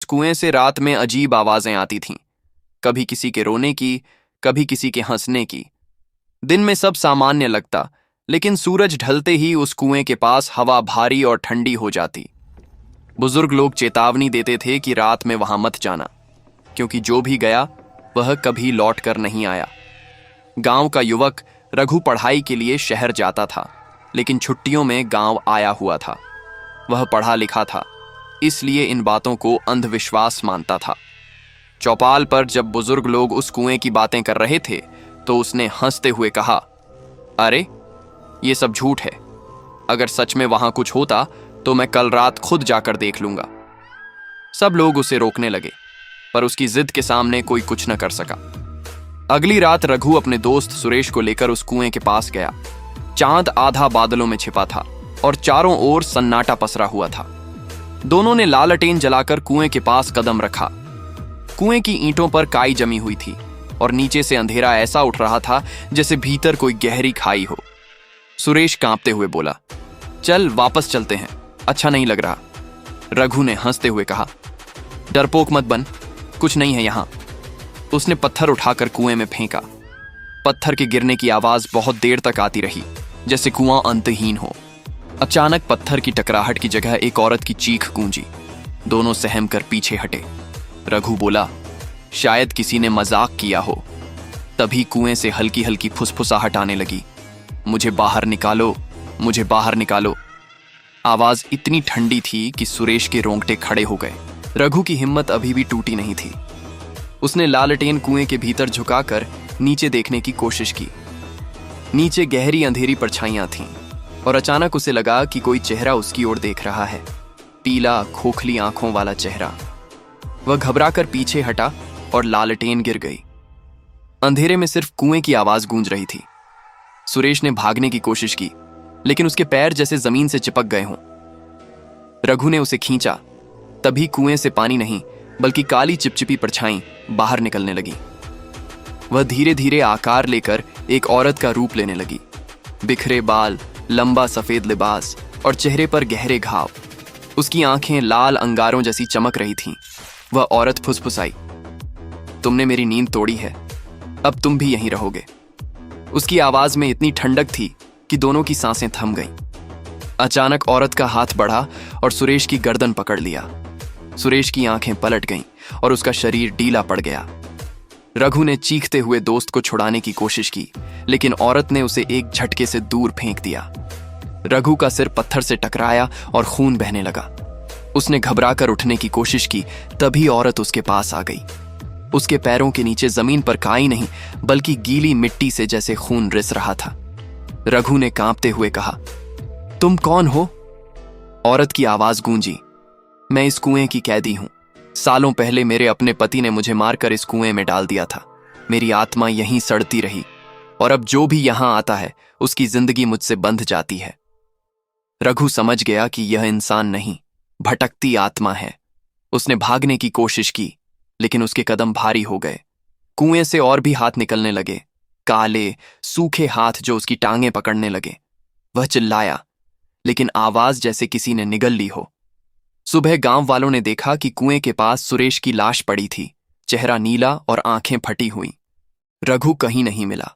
कुएं से रात में अजीब आवाजें आती थीं। कभी किसी के रोने की, कभी किसी के हंसने की। दिन में सब सामान्य लगता, लेकिन सूरज ढलते ही उस कुएं के पास हवा भारी और ठंडी हो जाती। बुजुर्ग लोग चेतावनी देते थे कि रात में वहां मत जाना, क्योंकि जो भी गया वह कभी लौट कर नहीं आया। गांव का युवक रघु पढ़ाई के लिए शहर जाता था, लेकिन छुट्टियों में गांव आया हुआ था। वह पढ़ा लिखा था, इसलिए इन बातों को अंधविश्वास मानता था। चौपाल पर जब बुजुर्ग लोग उस कुएं की बातें कर रहे थे, तो उसने हंसते हुए कहा, अरे ये सब झूठ है। अगर सच में वहां कुछ होता तो मैं कल रात खुद जाकर देख लूंगा। सब लोग उसे रोकने लगे, पर उसकी जिद के सामने कोई कुछ न कर सका। अगली रात रघु अपने दोस्त सुरेश को लेकर उस कुएं के पास गया। चांद आधा बादलों में छिपा था और चारों ओर सन्नाटा पसरा हुआ था। दोनों ने लालटेन जलाकर कुएं के पास कदम रखा। कुएं की ईंटों पर काई जमी हुई थी और नीचे से अंधेरा ऐसा उठ रहा था जैसे भीतर कोई गहरी खाई हो। सुरेश कांपते हुए बोला, चल वापस चलते हैं, अच्छा नहीं लग रहा। रघु ने हंसते हुए कहा, डरपोक मत बन, कुछ नहीं है यहां। उसने पत्थर उठाकर कुएं में फेंका। पत्थर के गिरने की आवाज बहुत देर तक आती रही, जैसे कुआं अंतहीन हो। अचानक पत्थर की टकराहट की जगह एक औरत की चीख गूंजी। दोनों सहम कर पीछे हटे। रघु बोला, शायद किसी ने मजाक किया हो। तभी कुएं से हल्की हल्की फुसफुसाहट आने लगी, मुझे बाहर निकालो, मुझे बाहर निकालो। आवाज इतनी ठंडी थी कि सुरेश के रोंगटे खड़े हो गए। रघु की हिम्मत अभी भी टूटी नहीं थी। उसने लालटेन कुएं के भीतर झुकाकर नीचे देखने की कोशिश की। नीचे गहरी अंधेरी परछाइयां थीं और अचानक उसे लगा कि कोई चेहरा उसकी ओर देख रहा है। पीला, खोखली आंखों वाला चेहरा। वह घबराकर पीछे हटा और लालटेन गिर गई। अंधेरे में सिर्फ कुएं की आवाज गूंज रही थी। सुरेश ने भागने की कोशिश की, लेकिन उसके पैर जैसे जमीन से चिपक गए हों। रघु ने उसे खींचा। तभी कुएं से पानी नहीं, बल्कि काली चिपचिपी परछाई बाहर निकलने लगी। वह धीरे धीरे आकार लेकर एक औरत का रूप लेने लगी। बिखरे बाल, लंबा सफेद लिबास और चेहरे पर गहरे घाव। उसकी आंखें लाल अंगारों जैसी चमक रही थीं। वह औरत फुसफुसाई, तुमने मेरी नींद तोड़ी है, अब तुम भी यहीं रहोगे। उसकी आवाज में इतनी ठंडक थी कि दोनों की सांसें थम गईं। अचानक औरत का हाथ बढ़ा और सुरेश की गर्दन पकड़ लिया। सुरेश की आंखें पलट गईं और उसका शरीर ढीला पड़ गया। रघु ने चीखते हुए दोस्त को छुड़ाने की कोशिश की, लेकिन औरत ने उसे एक झटके से दूर फेंक दिया। रघु का सिर पत्थर से टकराया और खून बहने लगा। उसने घबराकर उठने की कोशिश की, तभी औरत उसके पास आ गई। उसके पैरों के नीचे जमीन पर काई नहीं, बल्कि गीली मिट्टी से जैसे खून रिस रहा था। रघु ने कांपते हुए कहा, तुम कौन हो? औरत की आवाज गूंजी, मैं इस कुएं की कैदी हूं। सालों पहले मेरे अपने पति ने मुझे मारकर इस कुएं में डाल दिया था। मेरी आत्मा यहीं सड़ती रही और अब जो भी यहां आता है उसकी जिंदगी मुझसे बंध जाती है। रघु समझ गया कि यह इंसान नहीं, भटकती आत्मा है। उसने भागने की कोशिश की, लेकिन उसके कदम भारी हो गए। कुएं से और भी हाथ निकलने लगे, काले सूखे हाथ जो उसकी टांगें पकड़ने लगे। वह चिल्लाया, लेकिन आवाज जैसे किसी ने निगल ली हो। सुबह गांव वालों ने देखा कि कुएं के पास सुरेश की लाश पड़ी थी, चेहरा नीला और आंखें फटी हुई। रघु कहीं नहीं मिला।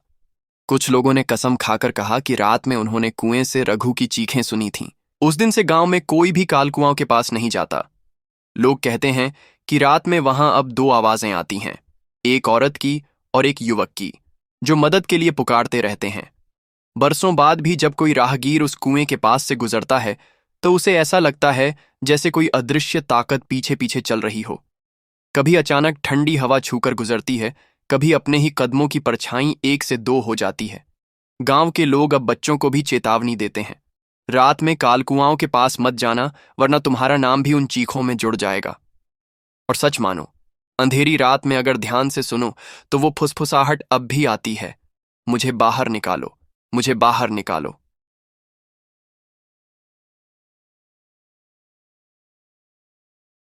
कुछ लोगों ने कसम खाकर कहा कि रात में उन्होंने कुएं से रघु की चीखें सुनी थीं। उस दिन से गांव में कोई भी कालकुआं के पास नहीं जाता। लोग कहते हैं कि रात में वहां अब दो आवाजें आती हैं, एक औरत की और एक युवक की, जो मदद के लिए पुकारते रहते हैं। बरसों बाद भी जब कोई राहगीर उस कुएं के पास से गुजरता है तो उसे ऐसा लगता है जैसे कोई अदृश्य ताकत पीछे पीछे चल रही हो। कभी अचानक ठंडी हवा छूकर गुजरती है, कभी अपने ही कदमों की परछाई एक से दो हो जाती है। गांव के लोग अब बच्चों को भी चेतावनी देते हैं, रात में कालकुआओं के पास मत जाना, वरना तुम्हारा नाम भी उन चीखों में जुड़ जाएगा। और सच मानो, अंधेरी रात में अगर ध्यान से सुनो तो वो फुसफुसाहट अब भी आती है, मुझे बाहर निकालो, मुझे बाहर निकालो।